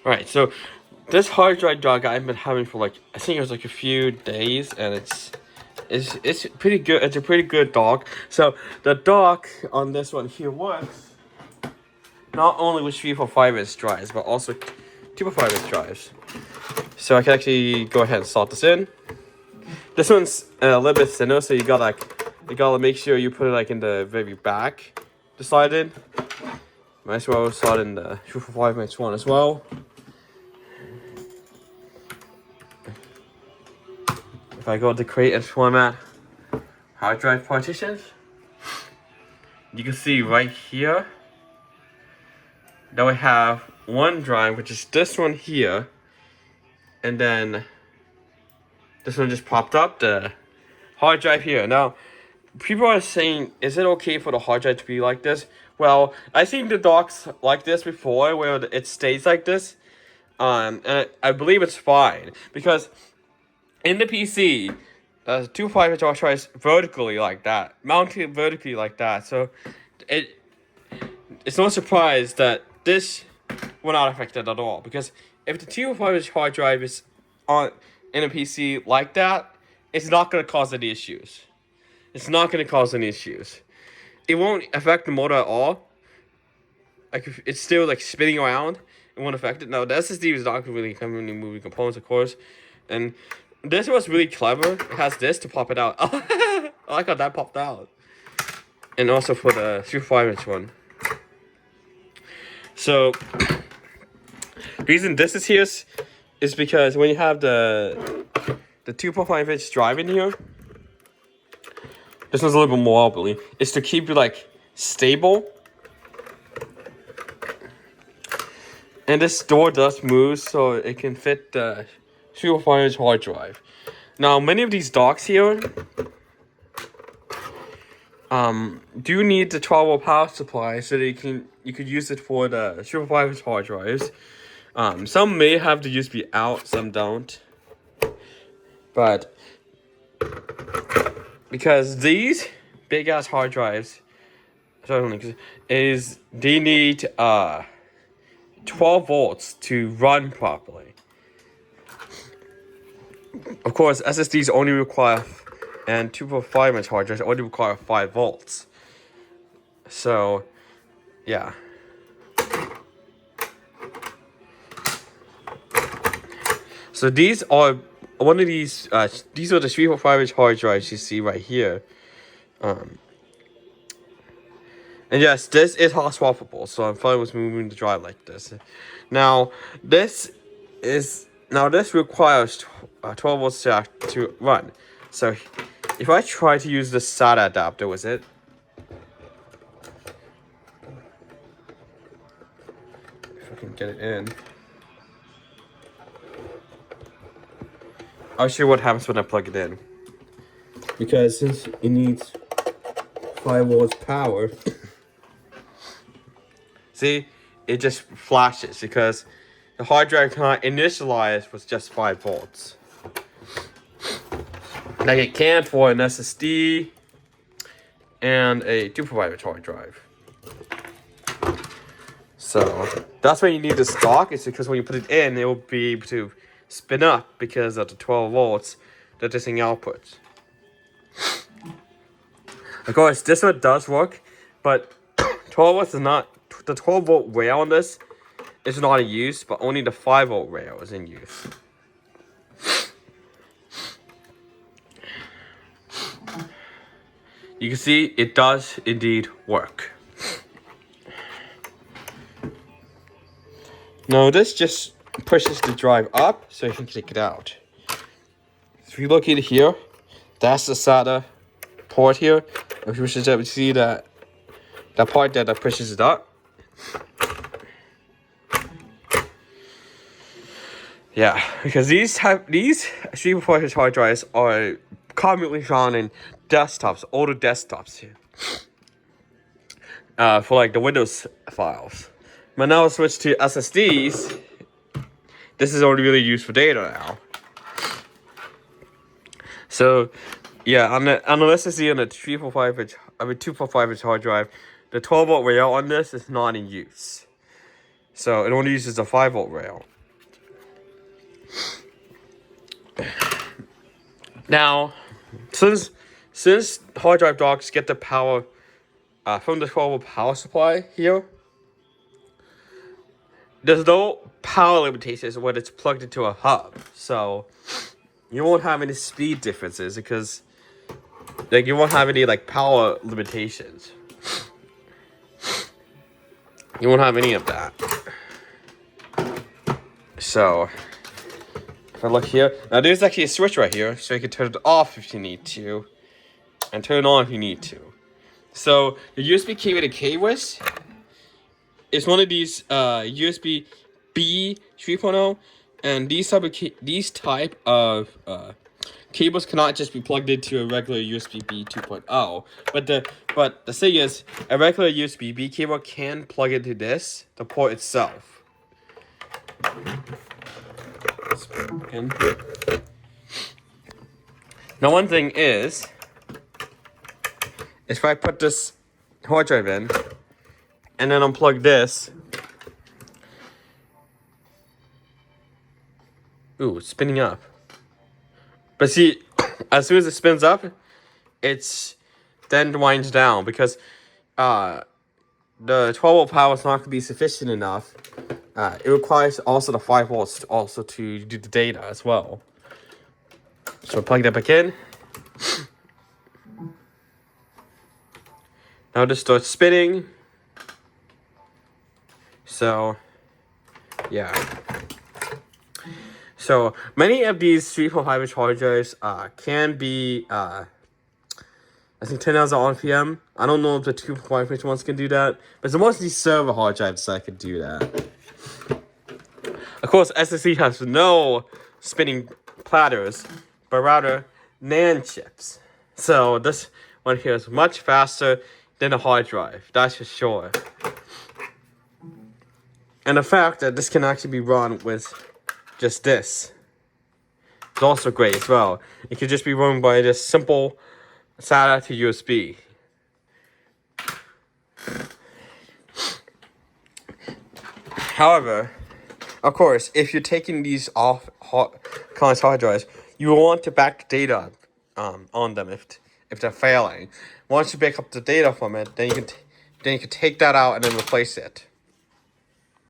Alright, so this hard drive dock I've been having for like, I think it was like a few days, and it's pretty good. It's a pretty good dock. So the dock on this one here works not only with 3.45" drives, but also 2.5" drives. So I can actually go ahead and slot this in. This one's a little bit thinner, so you gotta make sure you put it like in the very back to slide in. Might as well slot in the 2.5" one as well. If I go to create and format hard drive partitions, you can see right here that we have one drive, which is this one here, and then this one just popped up, the hard drive here. Now, people are saying, is it okay for the hard drive to be like this? Well, I've seen the docks like this before, where it stays like this, and I believe it's fine, because in the PC, the 2.5" hard drive is vertically like that, mounted vertically like that, so it's no surprise that this will not affect it at all, because if the 2.5" hard drive is on in a PC like that, it's not going to cause any issues. It's not going to cause any issues. It won't affect the motor at all. Like, if it's still like spinning around, it won't affect it. Now, the SSD is not really moving components, of course, and this was really clever. It has this to pop it out. I like how that popped out. And also for the 3.5" one. So, the reason this is here is because when you have the 2.5" drive in here, this one's a little bit more wobbly. It's to keep it like stable. And this door does move so it can fit the 3.5" hard drive. Now, many of these docks here do need the 12-volt power supply so that you could use it for the 3.5" hard drives. Some may have the USB out, some don't. But because these big ass hard drives, they need 12 volts to run properly. Of course, SSDs only require, and 2.5" hard drives only require 5 volts. So, yeah. So these are one of these. These are the 3.5" hard drives you see right here. And yes, this is hot swappable, so I'm fine with moving the drive like this. Now, this requires 12 volts to run. So, if I try to use the SATA adapter with it, if I can get it in, I'll show you what happens when I plug it in. Because since it needs 5 volts power, see, it just flashes because the hard drive cannot initialize with just 5 volts. Like it can for an SSD and a 2.5" hard drive. So that's why you need this dock. It's because when you put it in, it will be able to spin up because of the 12 volts that this thing outputs. Of course, this one does work, but 12 volts is not. The 12 volt rail on this is not in use, but only the 5 volt rail is in use. You can see it does indeed work. Now this just pushes the drive up so you can take it out. If you look at here, that's the SATA port here. If you push it up, you see that part that pushes it up. Yeah, because these 3.5" hard drives are commonly found in desktops, older desktops here, for like the Windows files. But now I'll switch to SSDs. This is only really used for data now. So, yeah, on the SSD on the 2.5" hard drive, the 12 volt rail on this is not in use. So it only uses the 5 volt rail. Now, since hard drive docks get the power from the 12-volt power supply here, there's no power limitations when it's plugged into a hub. So you won't have any speed differences because you won't have any power limitations. You won't have any of that. So if I look here, now there's actually a switch right here, so you can turn it off if you need to, and turn it on if you need to. So the USB key with a keyless is one of these USB B 3.0, and these type of cables cannot just be plugged into a regular USB B 2.0. But the thing is, a regular USB B cable can plug into the port itself. Now, one thing is if I put this hard drive in and then unplug this, ooh, it's spinning up. But see, as soon as it spins up, it's then winds down because the 12-volt power is not going to be sufficient enough. It requires also the 5 volts also to do the data as well. So plug that back in. Now just start spinning. So, yeah. So many of these 3.5 inch hard drives can be, I think 10,000 RPM. I don't know if the 2.5 inch ones can do that, but it's mostly server hard drives that can do that. Of course, SSD has no spinning platters, but rather NAND chips. So this one here is much faster than a hard drive, that's for sure. And the fact that this can actually be run with just this is also great as well. It could just be run by this simple SATA to USB. However, of course, if you're taking these off client's hard drives, you will want to back the data on them if they're failing. Once you back up the data from it, then you can take that out and then replace it.